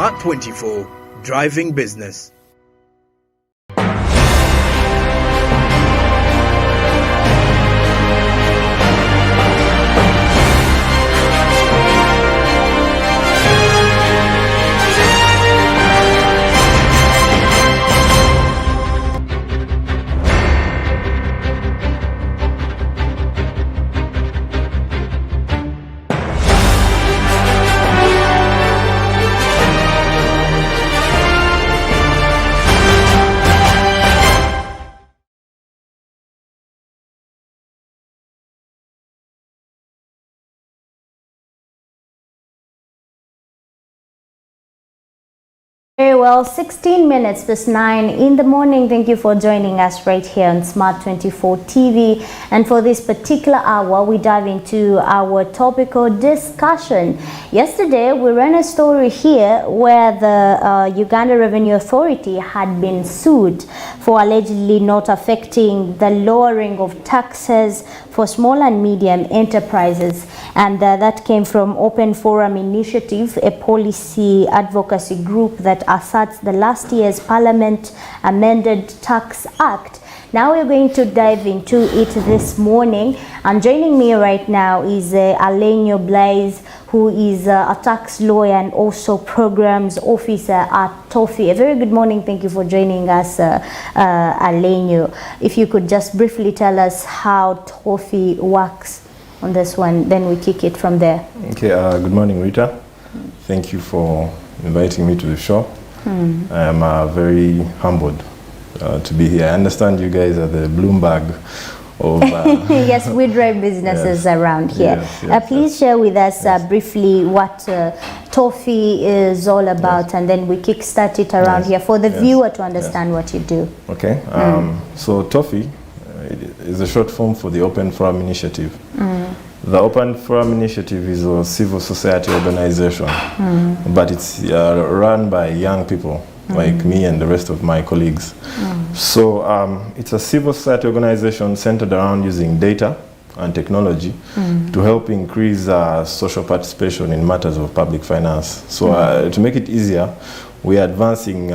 SMART24 Driving Business. Very well, 16 minutes past 9 in the morning. Thank you for joining us right here on SMART24 TV. And for this particular hour, we dive into our topical discussion. Yesterday, we ran a story here where the Uganda Revenue Authority had been sued for allegedly not affecting the lowering of taxes for small and medium enterprises. And that came from Open Forum Initiative, a policy advocacy group that asserts the last year's Parliament amended Tax Act. Now we're going to dive into it this morning, and joining me right now is Alenyo Blaise, who is a tax lawyer and also programs officer at TOFI. A very good morning. Thank you for joining us, Alenyo. If you could just briefly tell us how TOFI works on this one, then we kick it from there. Okay, good morning, Rita. Thank you for inviting me to the show. I am very humbled to be here. I understand you guys are the Bloomberg of... yes, we drive businesses around here. Please share with us briefly what TOFI is all about, and then we kickstart it around here for the viewer to understand what you do. Okay, so TOFI is a short form for the Open Forum Initiative. The Open Forum Initiative is a civil society organization, but it's run by young people like me and the rest of my colleagues. So it's a civil society organization centered around using data and technology to help increase social participation in matters of public finance. So to make it easier, we are advancing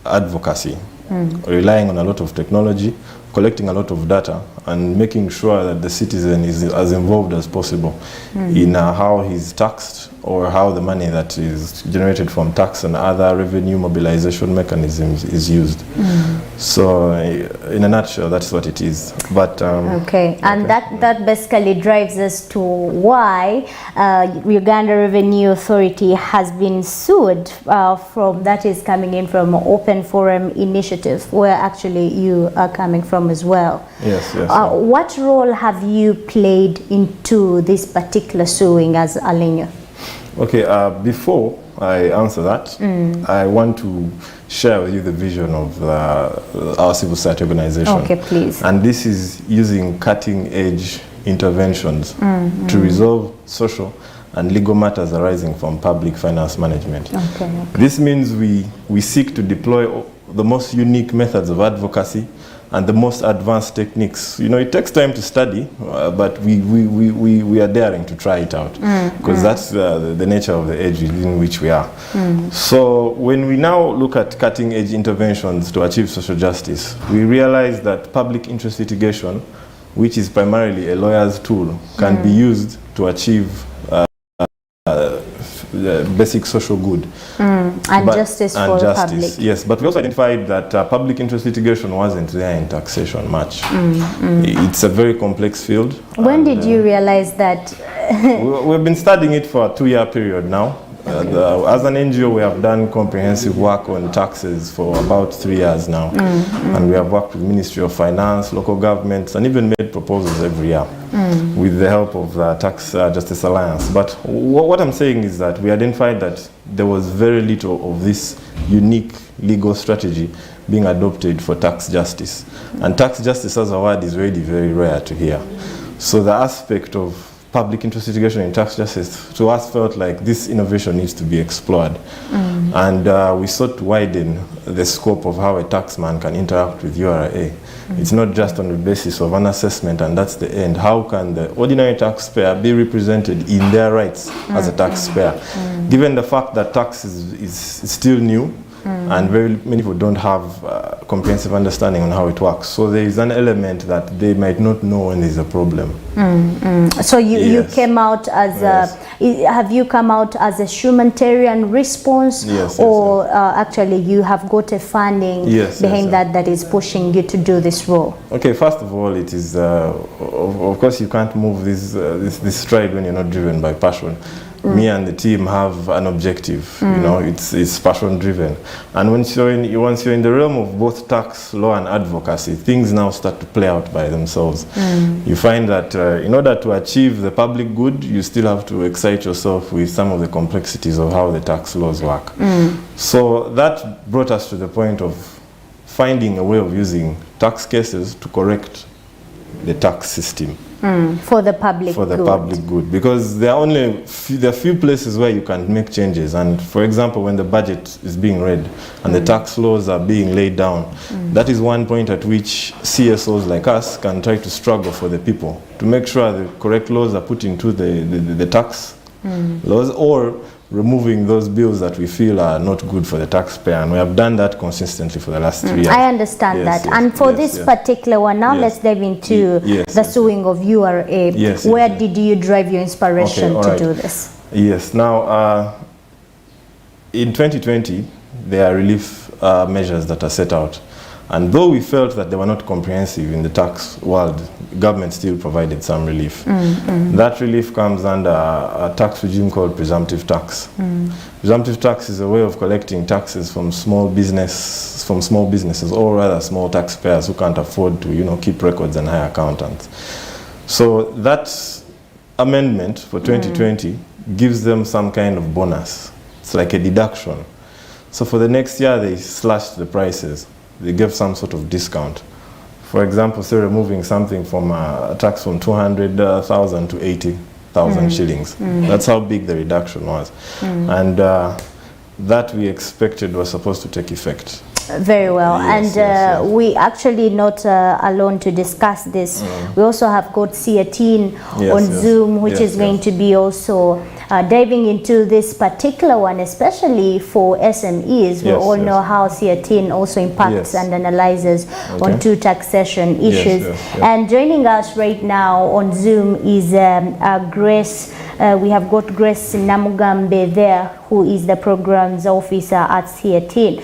advocacy, relying on a lot of technology, collecting a lot of data, and making sure that the citizen is as involved as possible in how he's taxed, or how the money that is generated from tax and other revenue mobilization mechanisms is used. So in a nutshell, that's what it is. But and that basically drives us to why Uganda Revenue Authority has been sued from, that is coming in from Open Forum Initiative, where actually you are coming from as well. Yes. What role have you played into this particular suing as Alenyo? Okay, before I answer that, I want to share with you the vision of our civil society organization. Okay, please. And this is using cutting-edge interventions to resolve social and legal matters arising from public finance management. This means we seek to deploy the most unique methods of advocacy and the most advanced techniques. You know, it takes time to study, but we are daring to try it out, because that's the nature of the age in which we are. So when we now look at cutting-edge interventions to achieve social justice, we realize that public interest litigation, which is primarily a lawyer's tool, can be used to achieve basic social good and justice for the public. Yes, but we also identified that public interest litigation wasn't there in taxation much. It's a very complex field. When did you realize that? We've been studying it for a 2-year period now. As an NGO, we have done comprehensive work on taxes for about 3 years now. And we have worked with Ministry of Finance, local governments, and even made proposals every year with the help of the Tax Justice Alliance. But what I'm saying is that we identified that there was very little of this unique legal strategy being adopted for tax justice. And tax justice as a word is really very rare to hear. So the aspect of public interest litigation in tax justice, to us, felt like this innovation needs to be explored. And we sought to widen the scope of how a taxman can interact with URA It's not just on the basis of an assessment and that's the end. How can the ordinary taxpayer be represented in their rights as a taxpayer? Given the fact that tax is still new, and very many people don't have comprehensive understanding on how it works. So there is an element that they might not know when there's a problem. So you came out as have you come out as a humanitarian response, or actually you have got a funding behind that is pushing you to do this role? Okay, first of all, it is of course you can't move this stride when you're not driven by passion. Me and the team have an objective, you know, it's passion driven. And once you're in the realm of both tax, law and advocacy, things now start to play out by themselves. You find that in order to achieve the public good, you still have to excite yourself with some of the complexities of how the tax laws work. So that brought us to the point of finding a way of using tax cases to correct the tax system. For the public good, because there are only few places where you can make changes. And for example, when the budget is being read and the tax laws are being laid down, that is one point at which CSOs like us can try to struggle for the people to make sure the correct laws are put into the tax laws, or removing those bills that we feel are not good for the taxpayer, and we have done that consistently for the last 3 years. I understand that. And for this particular one, now let's dive into the suing of URA. Where did you drive your inspiration to do this? Yes, now in 2020, there are relief measures that are set out. And though we felt that they were not comprehensive in the tax world, government still provided some relief. That relief comes under a tax regime called presumptive tax. Presumptive tax is a way of collecting taxes from small businesses, or rather small taxpayers who can't afford to, you know, keep records and hire accountants. So that amendment for 2020 gives them some kind of bonus. It's like a deduction. So for the next year, they slashed the prices. They give some sort of discount. For example, say removing something from a tax from 200,000 to 80,000 shillings. That's how big the reduction was. And that we expected was supposed to take effect. Very well. We actually not alone to discuss this. We also have got Siatin on Zoom, which is going to be also diving into this particular one, especially for SMEs. We all know how Siatin also impacts and analyzes on two taxation issues. And joining us right now on Zoom is Grace. We have got Grace Namugambe there, who is the programs officer at Siatin.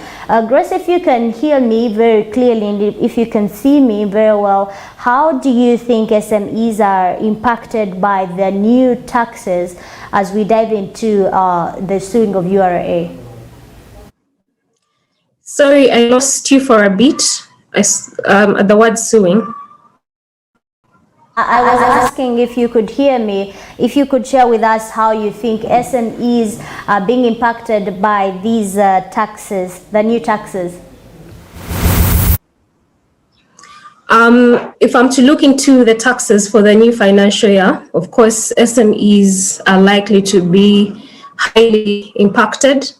Grace, if you can hear me very clearly, and if you can see me very well, how do you think SMEs are impacted by the new taxes as we dive into the suing of URA? Sorry, I lost you for a bit. The word suing. I was asking if you could hear me, if you could share with us how you think SMEs are being impacted by these taxes, the new taxes. If I'm to look into the taxes for the new financial year, of course, SMEs are likely to be highly impacted.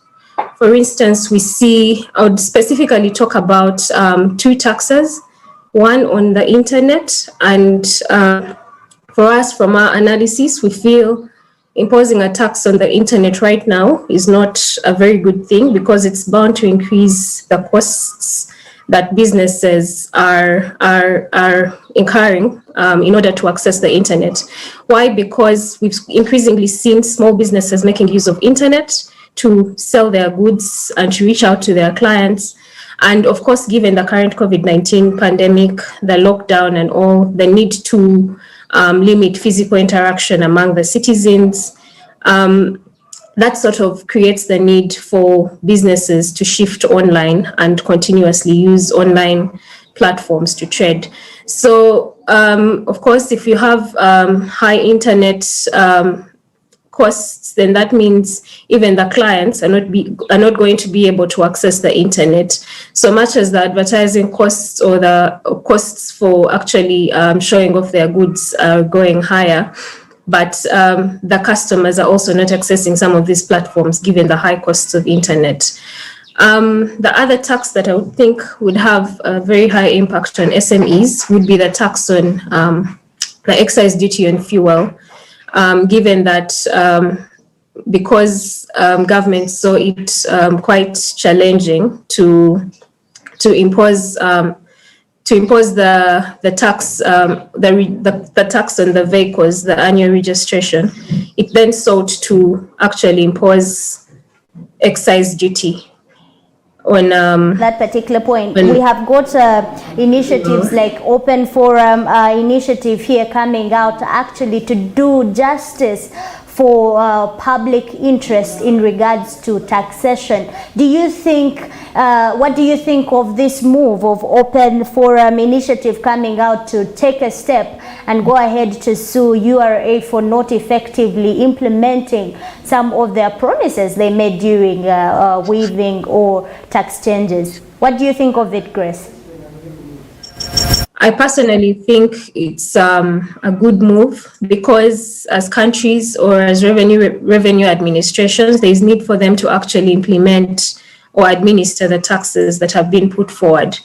For instance, I would specifically talk about two taxes. One on the internet, and for us, from our analysis, we feel imposing a tax on the internet right now is not a very good thing, because it's bound to increase the costs that businesses are incurring in order to access the internet. Why? Because we've increasingly seen small businesses making use of internet to sell their goods and to reach out to their clients. And of course, given the current COVID-19 pandemic, the lockdown and all, the need to limit physical interaction among the citizens, that sort of creates the need for businesses to shift online and continuously use online platforms to trade. So, of course, if you have high internet costs, then that means even the clients are not going to be able to access the internet. So much as the advertising costs or the costs for actually showing off their goods are going higher, but the customers are also not accessing some of these platforms given the high costs of internet. The other tax that I would think would have a very high impact on SMEs would be the tax on the excise duty on fuel, given that because government saw it quite challenging to impose the tax the tax on the vehicles, the annual registration. It then sought to actually impose excise duty on that particular point. We have got initiatives like Open Forum initiative here coming out actually to do justice for public interest in regards to taxation. Do you think, what do you think of this move of Open Forum initiative coming out to take a step and go ahead to sue URA for not effectively implementing some of their promises they made during waiving or tax changes? What do you think of it, Grace? I personally think it's a good move, because as countries or as revenue administrations, there is need for them to actually implement or administer the taxes that have been put forward,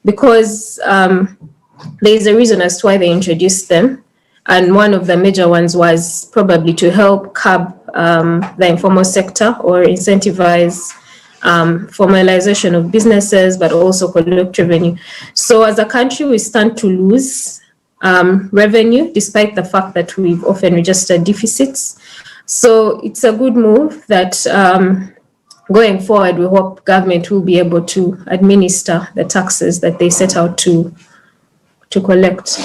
because there is a reason as to why they introduced them. And one of the major ones was probably to help curb the informal sector or incentivize formalization of businesses, but also collect revenue. So as a country, we stand to lose revenue, despite the fact that we've often registered deficits. So it's a good move that going forward, we hope government will be able to administer the taxes that they set out to collect.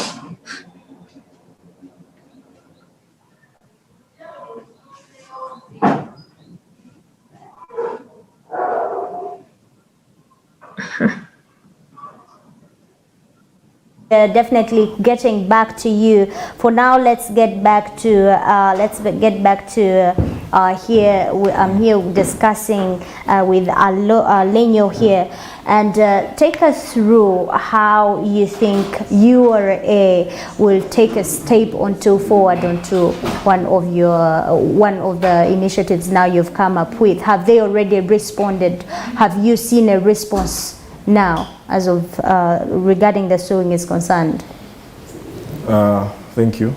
Definitely getting back to you. For now, let's get back to here. I'm here discussing with Lenyo here, and take us through how you think URA will take a step forward onto one of the initiatives now you've come up with. Have they already responded? Have you seen a response now, as of regarding the suing is concerned? Thank you.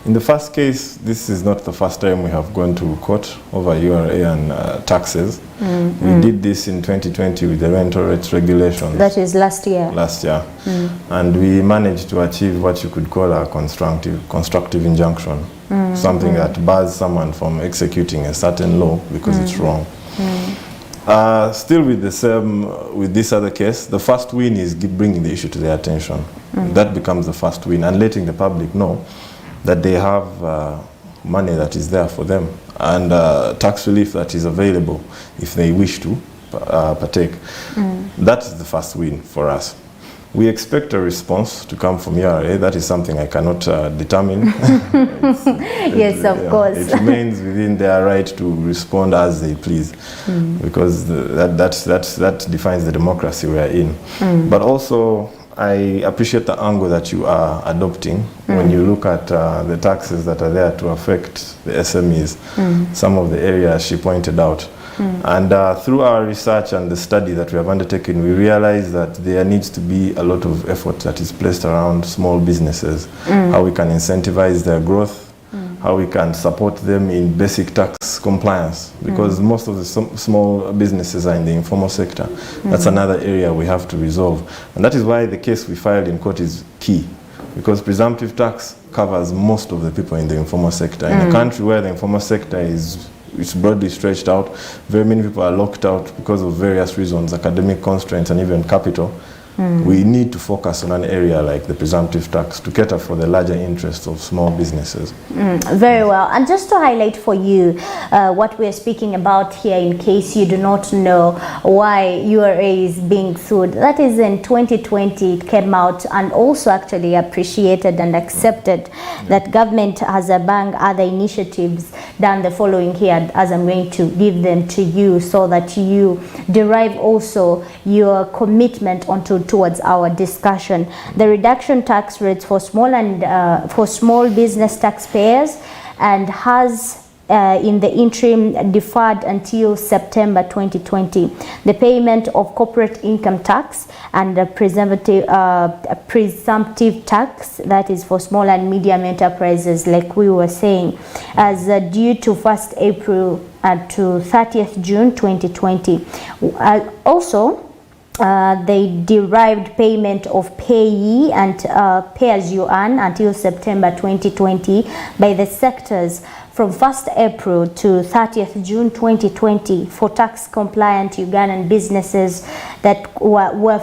In the first case, this is not the first time we have gone to court over URA and taxes. We did this in 2020 with the rental rates regulations. That is last year. And we managed to achieve what you could call a constructive injunction, something that bars someone from executing a certain law because it's wrong. Still with this other case, the first win is bringing the issue to their attention. That becomes the first win, and letting the public know that they have money that is there for them, and tax relief that is available if they wish to partake. That is the first win for us. We expect a response to come from URA. That is something I cannot determine. Yes, of course. It remains within their right to respond as they please, because that defines the democracy we are in. But also, I appreciate the angle that you are adopting when you look at the taxes that are there to affect the SMEs, some of the areas she pointed out. And through our research and the study that we have undertaken, we realize that there needs to be a lot of effort that is placed around small businesses, how we can incentivize their growth, how we can support them in basic tax compliance, because most of the small businesses are in the informal sector. That's another area we have to resolve. And that is why the case we filed in court is key, because presumptive tax covers most of the people in the informal sector. In a country where the informal sector it's broadly stretched out, very many people are locked out because of various reasons, academic constraints and even capital. We need to focus on an area like the presumptive tax to cater for the larger interests of small businesses. Very well. And just to highlight for you what we're speaking about here, in case you do not know why URA is being sued, that is in 2020 it came out and also actually appreciated and accepted that government has among other initiatives done the following here, as I'm going to give them to you so that you derive also your commitment towards our discussion. The reduction tax rates for small business taxpayers, and has in the interim deferred until September 2020. The payment of corporate income tax and the presumptive tax, that is for small and medium enterprises, like we were saying, as due to 1st April to 30th June 2020. Also, they derived payment of payee and pay-as-you-earn until September 2020 by the sectors from 1st April to 30th June 2020 for tax-compliant Ugandan businesses that were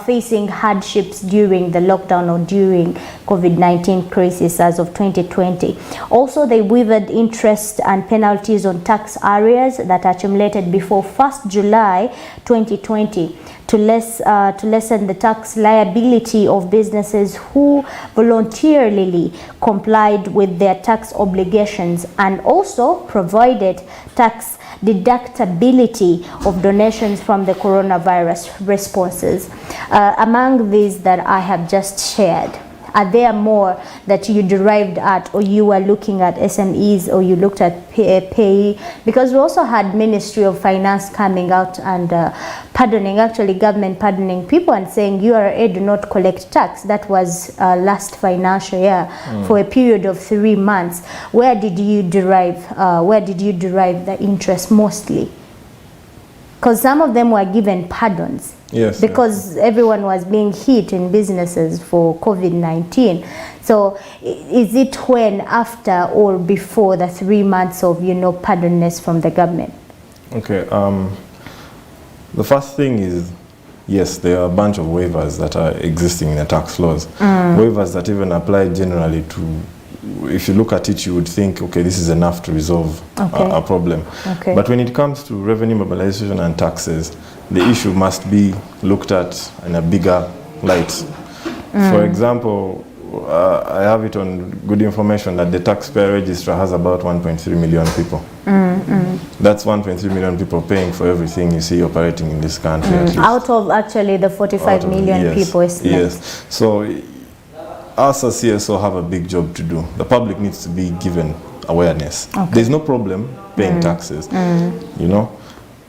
facing hardships during the lockdown or during COVID-19 crisis as of 2020. Also, they waived interest and penalties on tax arrears that accumulated before 1st July 2020 to lessen the tax liability of businesses who voluntarily complied with their tax obligations, and also provided tax deductibility of donations from the coronavirus responses. Among these that I have just shared, are there more that you derived at, or you were looking at SMEs, or you looked at pay? Because we also had Ministry of Finance coming out and pardoning, actually government pardoning people and saying URA do not collect tax. That was last financial year for a period of 3 months. Where did you derive the interest mostly? Because some of them were given pardons. Yes. Because everyone was being hit in businesses for COVID-19. So is it when, after, or before the 3 months of, pardonness from the government? Okay. The first thing is, yes, there are a bunch of waivers that are existing in the tax laws. Waivers that even apply generally to, if you look at it, you would think, okay, this is enough to resolve a problem. Okay. But when it comes to revenue mobilization and taxes, the issue must be looked at in a bigger light. For example, I have it on good information that the taxpayer register has about 1.3 million people. That's 1.3 million people paying for everything you see operating in this country. At least. Out of actually the 45 million people estimate. Yes. So us as CSO have a big job to do. The public needs to be given awareness. Okay. There's no problem paying taxes,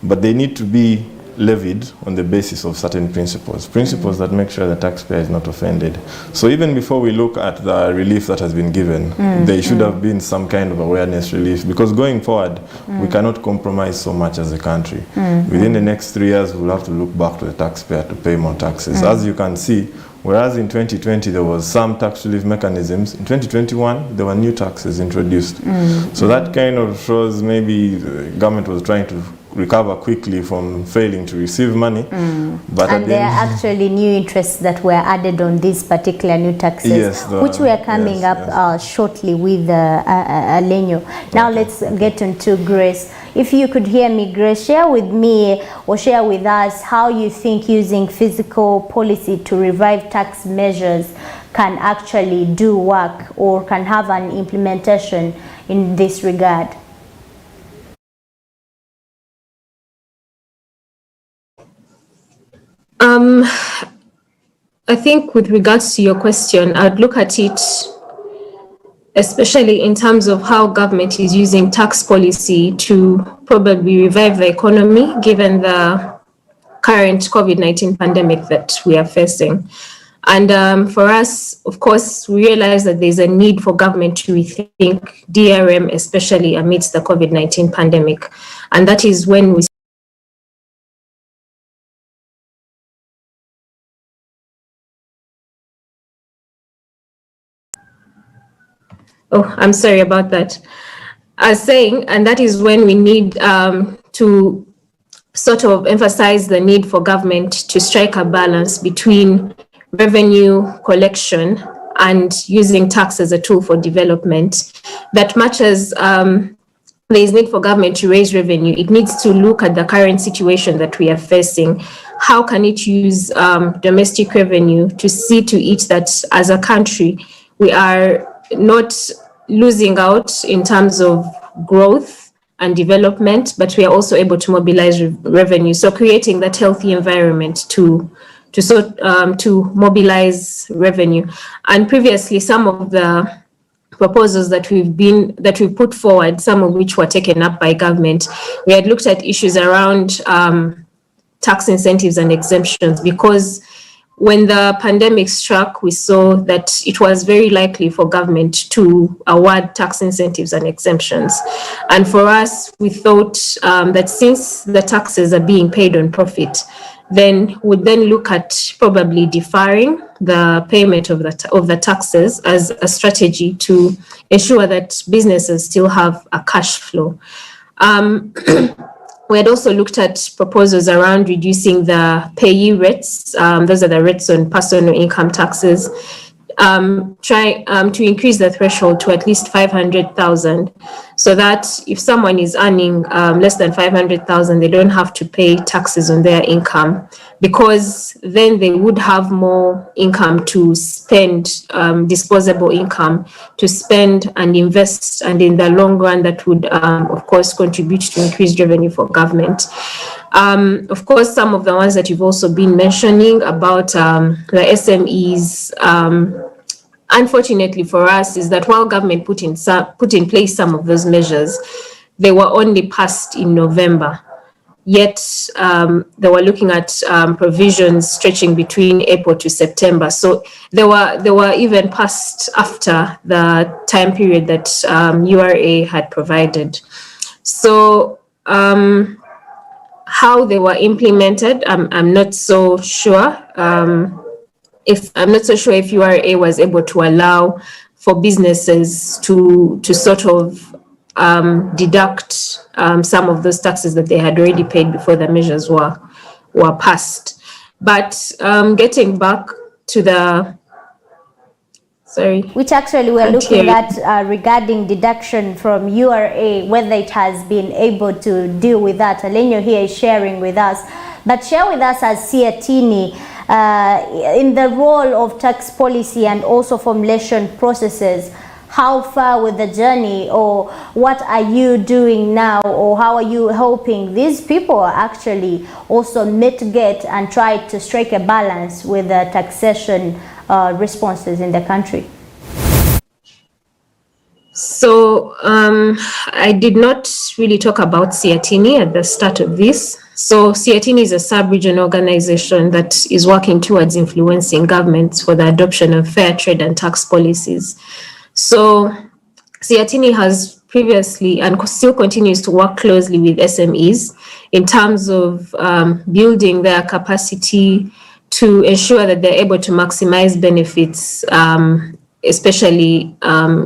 but they need to be levied on the basis of certain principles that make sure the taxpayer is not offended. So even before we look at the relief that has been given, there should have been some kind of awareness relief, because going forward, we cannot compromise so much as a country. Within the next 3 years, we'll have to look back to the taxpayer to pay more taxes. As you can see, whereas in 2020 there was some tax relief mechanisms, in 2021 there were new taxes introduced. So that kind of shows maybe the government was trying to recover quickly from failing to receive money. But and there are actually new interests that were added on these particular new taxes, which we are coming up shortly with Alenyo. Now let's get into Grace. If you could hear me, Grace, share with me or share with us how you think using fiscal policy to revive tax measures can actually do work or can have an implementation in this regard. I think with regards to your question, I'd look at it especially in terms of how government is using tax policy to probably revive the economy, given the current COVID-19 pandemic that we are facing. And for us, of course, we realize that there's a need for government to rethink DRM, especially amidst the COVID-19 pandemic. And that is when we I'm sorry about that. I was saying, and that is when we need to sort of emphasize the need for government to strike a balance between revenue collection and using tax as a tool for development. That much as there is need for government to raise revenue, it needs to look at the current situation that we are facing. How can it use domestic revenue to see to it that as a country, we are not losing out in terms of growth and development, but we are also able to mobilize revenue. So creating that healthy environment to mobilize revenue. And previously, some of the proposals that we've put forward, some of which were taken up by government. We had looked at issues around tax incentives and exemptions, because when the pandemic struck, we saw that it was very likely for government to award tax incentives and exemptions. And for us, we thought that since the taxes are being paid on profit, then would then look at probably deferring the payment of the taxes as a strategy to ensure that businesses still have a cash flow. We had also looked at proposals around reducing the payee rates. Those are the rates on personal income taxes. Try to increase the threshold to at least 500,000, so that if someone is earning less than 500,000, they don't have to pay taxes on their income, because then they would have more income to spend, disposable income to spend and invest, and in the long run that would of course contribute to increased revenue for government. Of course, some of the ones that you've also been mentioning about the SMEs, unfortunately for us, is that while government put in place some of those measures, they were only passed in November. Yet they were looking at provisions stretching between April to September. So they were even passed after the time period that URA had provided. So how they were implemented, I'm not so sure. I'm not so sure if URA was able to allow for businesses to sort of deduct some of those taxes that they had already paid before the measures were passed. But getting back to the, sorry. Which actually we're looking at regarding deduction from URA, whether it has been able to deal with that. Alenyo here is sharing with us. But share with us as Siatini, in the role of tax policy and also formulation processes, how far with the journey, or what are you doing now, or how are you helping these people actually also mitigate and try to strike a balance with the taxation responses in the country? So I did not really talk about Siatini at the start of this. So Siatini is a sub-regional organization that is working towards influencing governments for the adoption of fair trade and tax policies. So Siatini has previously and still continues to work closely with SMEs in terms of building their capacity to ensure that they're able to maximize benefits, especially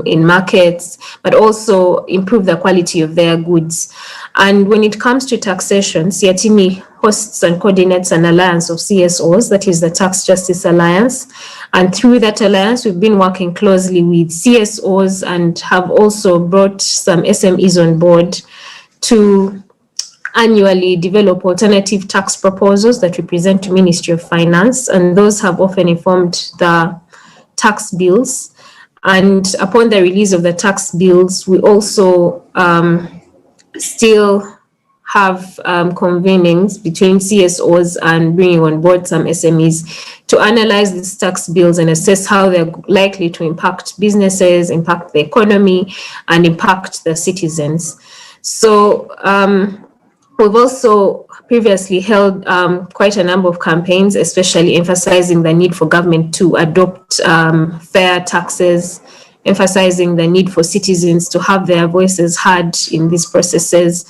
in markets, but also improve the quality of their goods. And when it comes to taxation, Siatini hosts and coordinates an alliance of CSOs, that is the Tax Justice Alliance. And through that alliance, we've been working closely with CSOs and have also brought some SMEs on board to annually develop alternative tax proposals that we present to Ministry of Finance. And those have often informed the tax bills. And upon the release of the tax bills, we also still have convenings between CSOs and bringing on board some SMEs to analyze these tax bills and assess how they're likely to impact businesses, impact the economy, and impact the citizens. So we've also previously held quite a number of campaigns, especially emphasizing the need for government to adopt fair taxes, emphasizing the need for citizens to have their voices heard in these processes,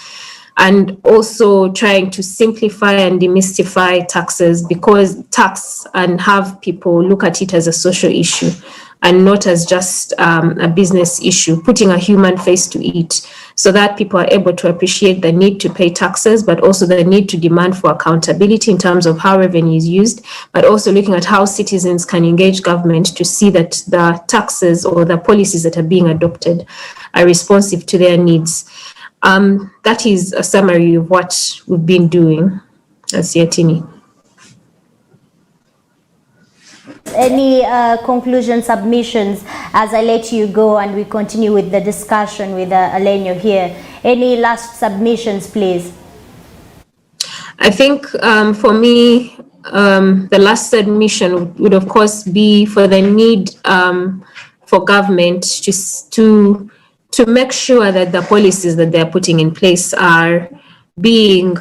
and also trying to simplify and demystify taxes, because tax and have people look at it as a social issue and not as just a business issue, putting a human face to it, so that people are able to appreciate the need to pay taxes, but also the need to demand for accountability in terms of how revenue is used, but also looking at how citizens can engage government to see that the taxes or the policies that are being adopted are responsive to their needs. That is a summary of what we've been doing at Siatini. Any conclusion submissions as I let you go and we continue with the discussion with Alenyo here? Any last submissions, please? I think for me, the last submission would of course be for the need for for government to make sure that the policies that they're putting in place are being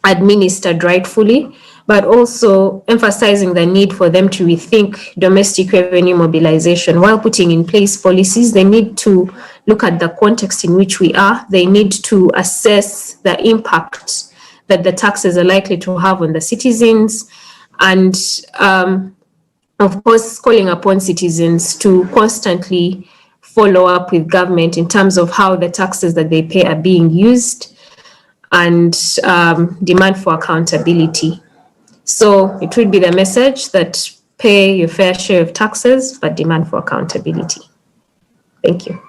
administered rightfully, but also emphasizing the need for them to rethink domestic revenue mobilization. While putting in place policies, they need to look at the context in which we are. They need to assess the impact that the taxes are likely to have on the citizens, and of course, calling upon citizens to constantly follow up with government in terms of how the taxes that they pay are being used, and demand for accountability. So it would be the message that pay your fair share of taxes, but demand for accountability. Thank you.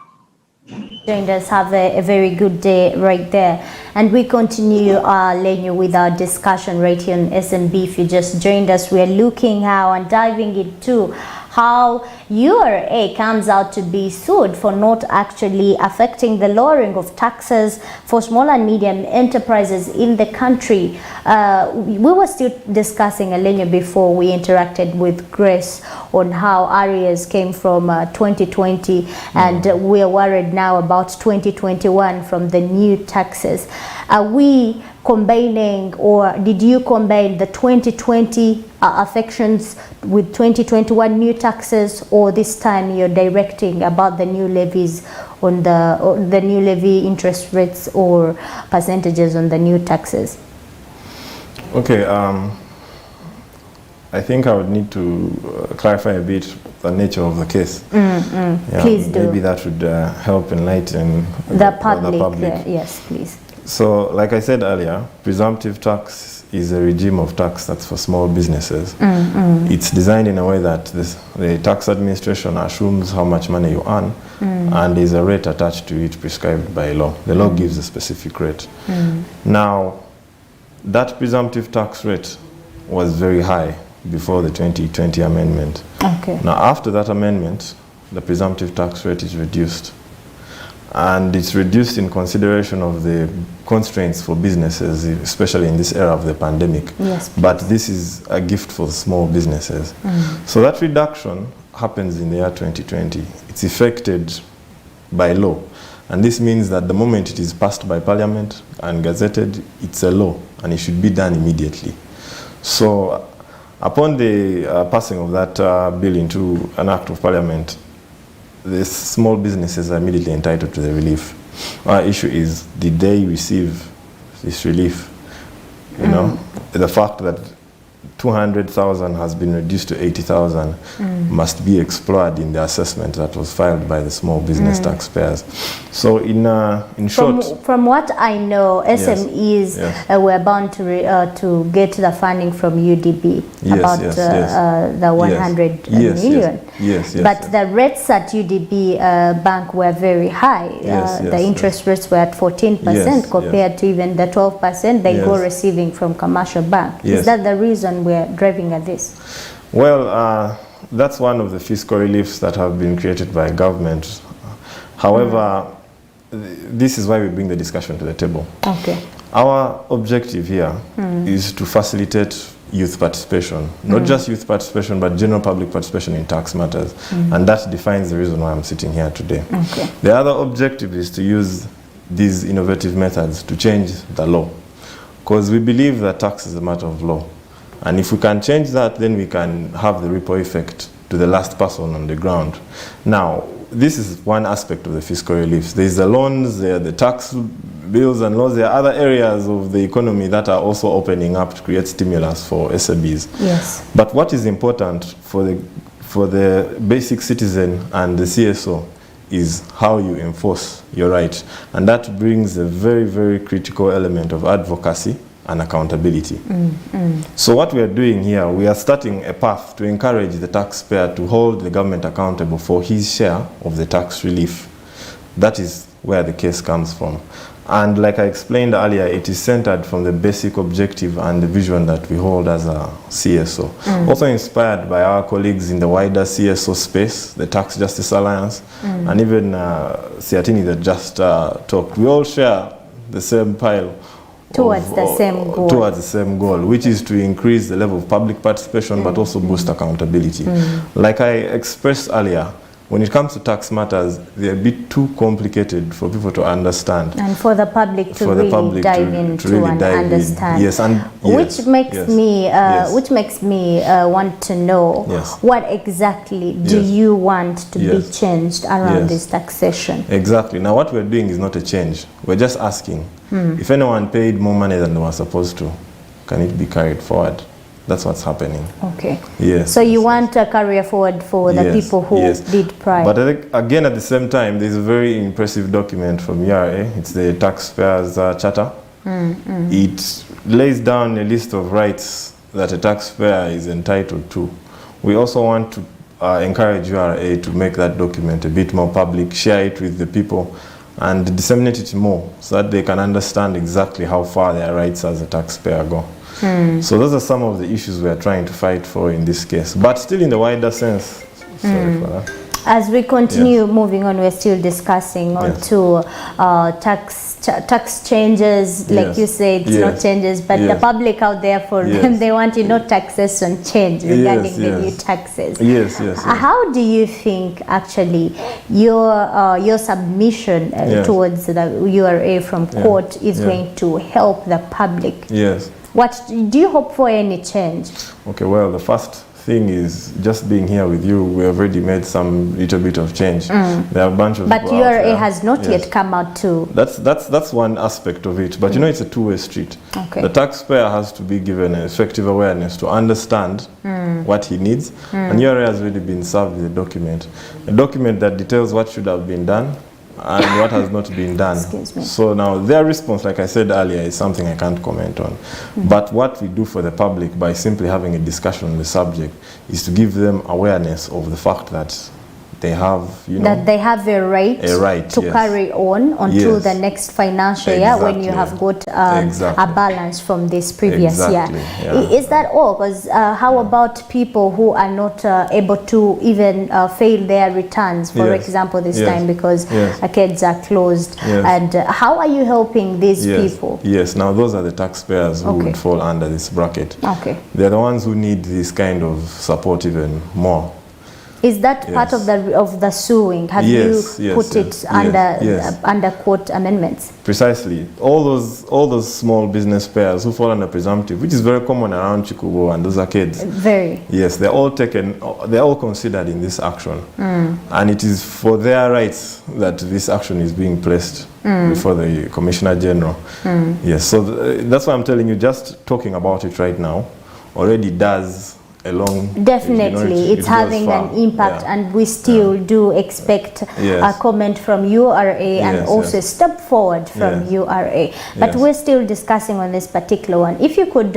Joined us. Have a very good day right there. And we continue, Lenyo, with our discussion right here on SMB. If you just joined us, we are looking how and diving into how URA comes out to be sued for not actually affecting the lowering of taxes for small and medium enterprises in the country. We were still discussing, Lenyo, before we interacted with Grace on how areas came from 2020 and we are worried now about 2021 from the new taxes. Are we combining, or did you combine the 2020 affections with 2021 new taxes, or this time you're directing about the new levies on the new levy interest rates or percentages on the new taxes? Okay, I think I would need to clarify a bit the nature of the case. Yeah, please do. Maybe that would help enlighten the public. The public. Yes, please. So, like I said earlier, presumptive tax is a regime of tax that's for small businesses. It's designed in a way that the tax administration assumes how much money you earn, and there's a rate attached to it prescribed by law. The law gives a specific rate. Now, that presumptive tax rate was very high before the 2020 amendment. Okay. Now, after that amendment, the presumptive tax rate is reduced. And it's reduced in consideration of the constraints for businesses, especially in this era of the pandemic. Yes, but this is a gift for small businesses. So that reduction happens in the year 2020. It's effected by law. And this means that the moment it is passed by Parliament and gazetted, it's a law, and it should be done immediately. So upon the passing of that bill into an act of Parliament, the small businesses are immediately entitled to the relief. Our issue is, did they receive this relief? You know, the fact that 200,000 has been reduced to 80,000 must be explored in the assessment that was filed by the small business taxpayers. So in short, from what I know, SMEs were bound to get the funding from UDB, about the 100 million. But the rates at UDB bank were very high. The interest rates were at 14% compared to even the 12% they go receiving from commercial bank. Is that the reason we're driving at this? Well, that's one of the fiscal reliefs that have been created by government. However, this is why we bring the discussion to the table. Okay. Our objective here is to facilitate youth participation, not just youth participation, but general public participation in tax matters. And that defines the reason why I'm sitting here today. Okay. The other objective is to use these innovative methods to change the law, because we believe that tax is a matter of law. And if we can change that, then we can have the ripple effect to the last person on the ground. Now, this is one aspect of the fiscal relief. There's the loans, there are the tax bills and laws. There are other areas of the economy that are also opening up to create stimulus for SMEs. Yes. But what is important for the basic citizen and the CSO is how you enforce your right. And that brings a very, very critical element of advocacy and accountability. So what we are doing here, we are starting a path to encourage the taxpayer to hold the government accountable for his share of the tax relief. That is where the case comes from. And like I explained earlier, it is centered from the basic objective and the vision that we hold as a CSO. Also inspired by our colleagues in the wider CSO space, the Tax Justice Alliance, and even Siatini that just talked. We all share the same pile towards the same goal. Towards the same goal, which is to increase the level of public participation, but also boost accountability. Like I expressed earlier, when it comes to tax matters, they're a bit too complicated for people to understand. And for the public to really dive into and understand. Yes, and which makes me want to know what exactly do you want to be changed around this taxation? Exactly. Now what we're doing is not a change. We're just asking if anyone paid more money than they were supposed to, can it be carried forward? That's what's happening. Okay. Yes. So you want a career forward for the people who did prior. But I think, again, at the same time, there's a very impressive document from URA. It's the Taxpayers Charter. It lays down a list of rights that a taxpayer is entitled to. We also want to encourage URA to make that document a bit more public, share it with the people, and disseminate it more so that they can understand exactly how far their rights as a taxpayer go. So those are some of the issues we are trying to fight for in this case, but still in the wider sense. Sorry for that. As we continue moving on, we're still discussing onto tax changes, like you said, it's not changes, but the public out there, for them, they want taxation change regarding the new taxes. How do you think actually your submission towards the URA from court is going to help the public? What do you hope for any change? Okay, well, the first thing is just being here with you. We have already made some little bit of change. There are a bunch of. But URA has not yet come out too. That's one aspect of it. But you know, it's a two-way street. The taxpayer has to be given an effective awareness to understand what he needs, and URA has already been served with a document that details what should have been done and what has not been done. So now their response, like I said earlier, is something I can't comment on. But what we do for the public by simply having a discussion on the subject is to give them awareness of the fact that they have, that they have a right to carry on until the next financial year when you have got a balance from this previous year. Is that all? Because how about people who are not able to even fail their returns, for example, this time because arcades are closed? And how are you helping these people? Now those are the taxpayers who would fall under this bracket. They're the ones who need this kind of support even more. Is that part of the suing? Have you put it under court amendments? Precisely. All those small business payers who fall under presumptive, which is very common around Chikubo and those arcades. Yes, they're all considered in this action. And it is for their rights that this action is being placed before the Commissioner General. Yes, so that's why I'm telling you, just talking about it right now already does definitely it's having an impact, and we still do expect a comment from URA and also a step forward from URA, but we're still discussing on this particular one. If you could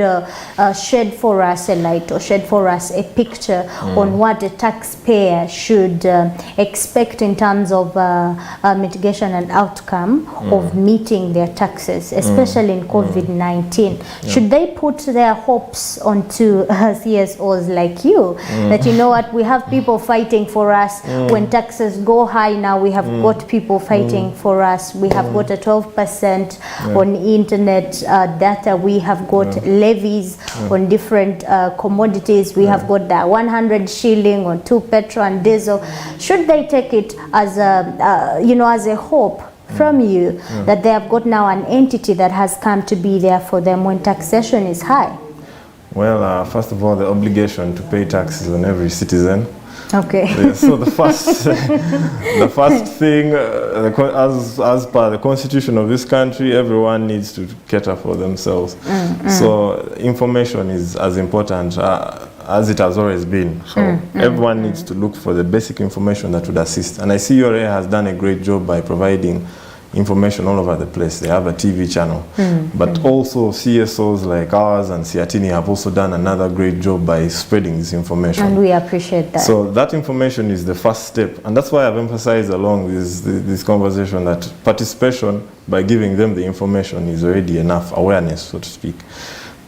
shed for us a light or shed for us a picture on what a taxpayer should expect in terms of mitigation and outcome of meeting their taxes, especially in COVID-19. Should they put their hopes onto CSOs like you, that you know what, we have people fighting for us when taxes go high? Now we have got people fighting for us. We have got a 12% on internet data. We have got levies on different commodities. We have got that 100 shilling on 2 petrol and diesel. Should they take it as a as a hope from you that they have got now an entity that has come to be there for them when taxation is high? Well, first of all, the obligation to pay taxes on every citizen. So the first thing, as per the constitution of this country, everyone needs to cater for themselves. So information is as important as it has always been. So everyone needs to look for the basic information that would assist. And I see URA has done a great job by providing information all over the place. They have a TV channel, but also CSOs like ours and Siatini have also done another great job by spreading this information. And we appreciate that. So that information is the first step, and that's why I've emphasized along this conversation that participation by giving them the information is already enough awareness, so to speak.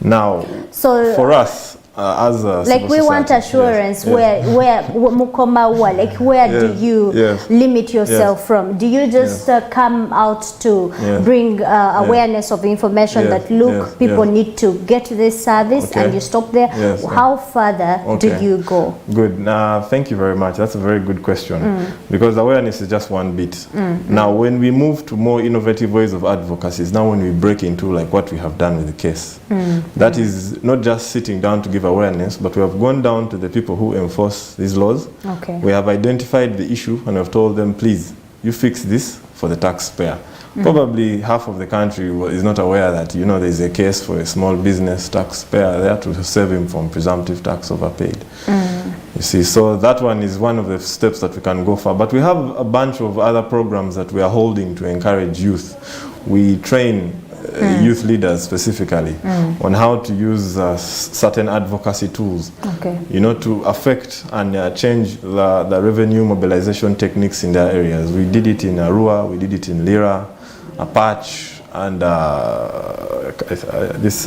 Now, for us, as a like civil we want society, assurance. yes, Where mukoma wa, like where yes, do you yes, limit yourself yes, from? Do you just come out to yes, bring awareness of information yes, that look, yes, people yes, need to get this service, okay, and you stop there? yes, How further okay, do you go? Good. Thank you very much. That's a very good question, because awareness is just one bit. Now, when we move to more innovative ways of advocacy, is now when we break into like what we have done with the case. That is not just sitting down to give awareness, but we have gone down to the people who enforce these laws. Okay. We have identified the issue and have told them, please, you fix this for the taxpayer. Probably half of the country is not aware that, you know, there is a case for a small business taxpayer there to save him from presumptive tax overpaid. You see, so that one is one of the steps that we can go for. But we have a bunch of other programs that we are holding to encourage youth. We train youth leaders specifically on how to use certain advocacy tools, Okay. you know, to affect and change the revenue mobilization techniques in their areas. We did it in Arua, we did it in Lira, Apache, and this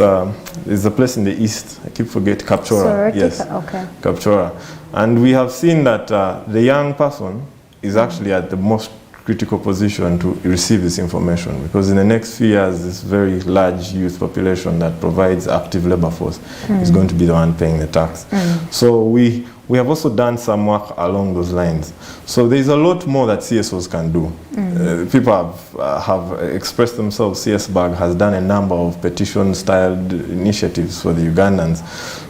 is a place in the east. I keep forgetting, Kapchora. Yes, Okay. Kapchora. And we have seen that the young person is actually at the most critical position to receive this information, because in the next few years, this very large youth population that provides active labor force is going to be the one paying the tax. So we have also done some work along those lines. So there's a lot more that CSOs can do. People have expressed themselves. CSBAG has done a number of petition-styled initiatives for the Ugandans.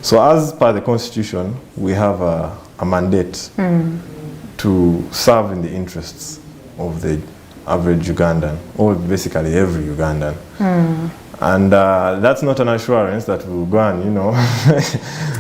So as per the Constitution, we have a mandate to serve in the interests of the average Ugandan, or basically every Ugandan. And that's not an assurance that we'll go and, you know.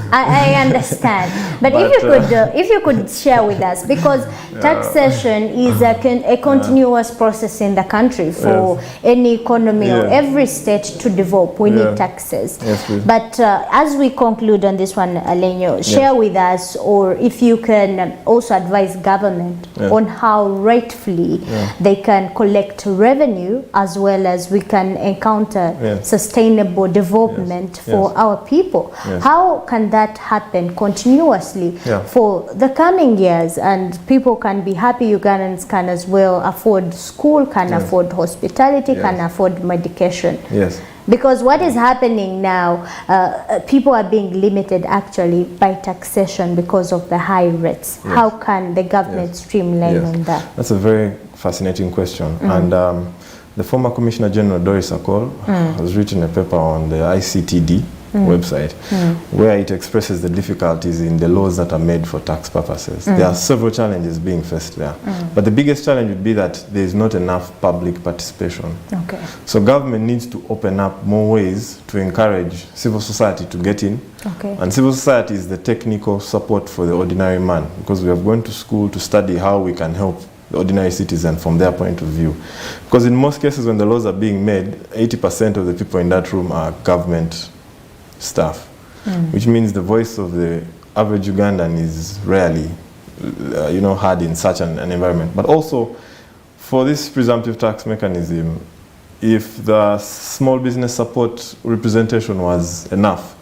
I understand, but if you could share with us, because taxation is a continuous process in the country for any economy or every state to develop. We need taxes. Yes, please. But as we conclude on this one, Alenyo, share with us, or if you can also advise government on how rightfully they can collect revenue, as well as we can encounter sustainable development for our people. How can that happen continuously for the coming years, and people can be happy? Ugandans can as well afford school, can afford hospitality, can afford medication. Because what is happening now, people are being limited actually by taxation because of the high rates. How can the government streamline on that? That's a very fascinating question. And the former Commissioner General Doris Akol has written a paper on the ICTD website where it expresses the difficulties in the laws that are made for tax purposes. There are several challenges being faced there. But the biggest challenge would be that there is not enough public participation. So government needs to open up more ways to encourage civil society to get in. And civil society is the technical support for the ordinary man, because we have gone to school to study how we can help the ordinary citizen from their point of view. Because in most cases when the laws are being made, 80% of the people in that room are government staff, which means the voice of the average Ugandan is rarely, you know, heard in such an environment. But also, for this presumptive tax mechanism, if the small business support representation was enough,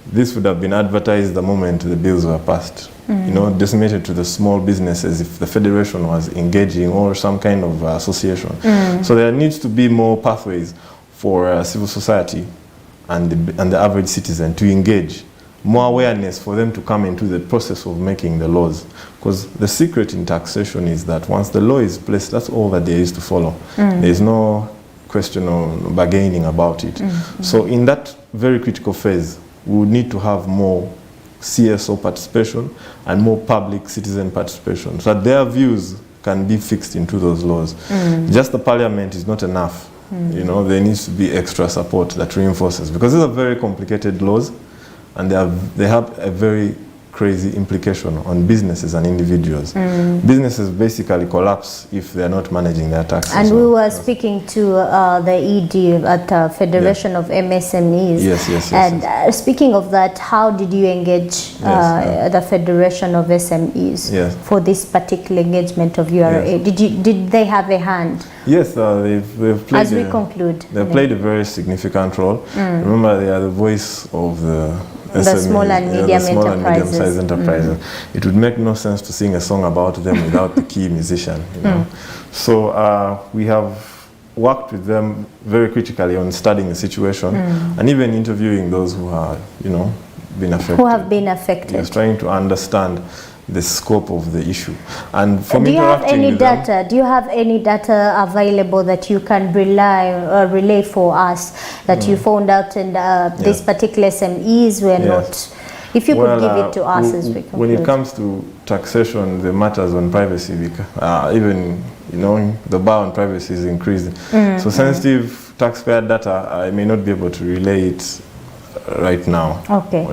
this would have been advertised the moment the bills were passed. You know, disseminated to the small businesses if the federation was engaging or some kind of association. So there needs to be more pathways for civil society and the average citizen to engage, more awareness for them to come into the process of making the laws. Because the secret in taxation is that once the law is placed, that's all that there is to follow. There is no question of bargaining about it. So in that very critical phase, we would need to have more CSO participation and more public citizen participation, so that their views can be fixed into those laws. Just the parliament is not enough. You know, there needs to be extra support that reinforces, because these are very complicated laws, and they have a very crazy implication on businesses and individuals. Businesses basically collapse if they're not managing their taxes. And we were speaking to the ED at Federation of MSMEs. And speaking of that, how did you engage the Federation of SMEs for this particular engagement of URA? Did they have a hand? Yes, they've played. As we conclude, they've played a very significant role. Remember, they are the voice of the The small and medium small and enterprises. medium-sized enterprises. It would make no sense to sing a song about them without the key musician. You know? So we have worked with them very critically on studying the situation and even interviewing those who are, been affected. Who have been affected. Yes, trying to understand the scope of the issue. And from Do you have interacting any with them, data? Do you have any data available that you can relay for us that you found out and these particular SMEs were not? If you could give it to us as we conclude. When it comes to taxation, the matters on privacy, even the bar on privacy is increasing. So sensitive taxpayer data, I may not be able to relay it right now. Okay.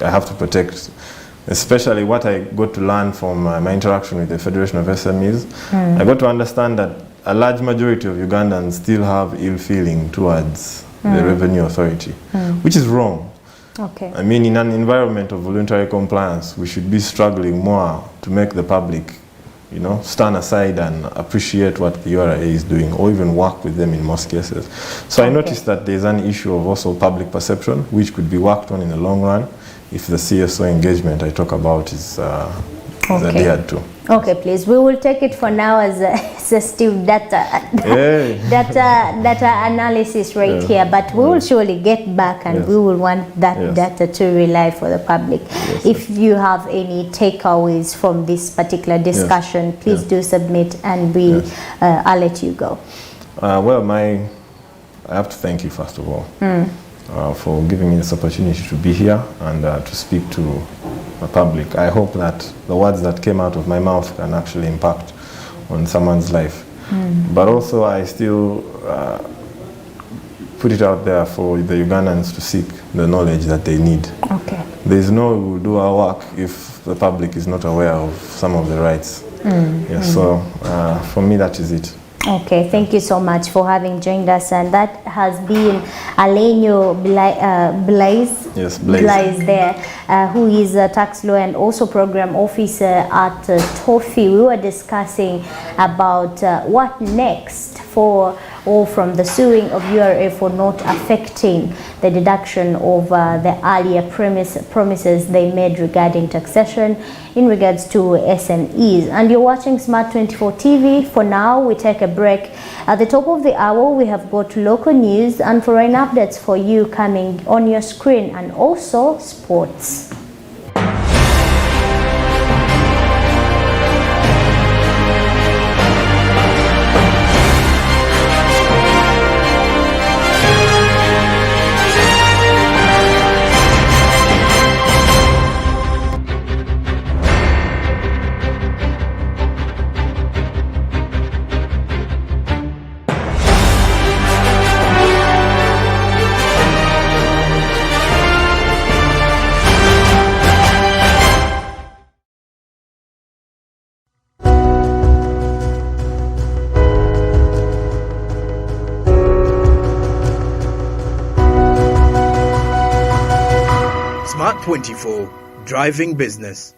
I have to protect, especially what I got to learn from my interaction with the Federation of SMEs. I got to understand that a large majority of Ugandans still have ill feeling towards the Revenue Authority, which is wrong. Okay. I mean, in an environment of voluntary compliance, we should be struggling more to make the public, stand aside and appreciate what the URA is doing, or even work with them in most cases. So I noticed that there's an issue of also public perception, which could be worked on in the long run if the CSO engagement I talk about is adhered to. Okay, please. We will take it for now as a still data analysis here, but we will surely get back and we will want that data to rely for the public. If you have any takeaways from this particular discussion, please do submit and I'll let you go. Well, I have to thank you first of all for giving me this opportunity to be here and to speak to the public. I hope that the words that came out of my mouth can actually impact on someone's life. But also I still put it out there for the Ugandans to seek the knowledge that they need. Okay. There's no we will do our work if the public is not aware of some of the rights. So for me that is it. Okay, thank you so much for having joined us, and that has been Alenyo Blaise. Yes, Blaise there, who is a tax lawyer and also program officer at TOFI. We were discussing about what next from the suing of URA for not affecting the deduction of the earlier promises they made regarding taxation in regards to SMEs. And you're watching SMART24 TV. For now, we take a break. At the top of the hour, we have got local news and foreign updates for you coming on your screen, and also sports. SMART24, driving business.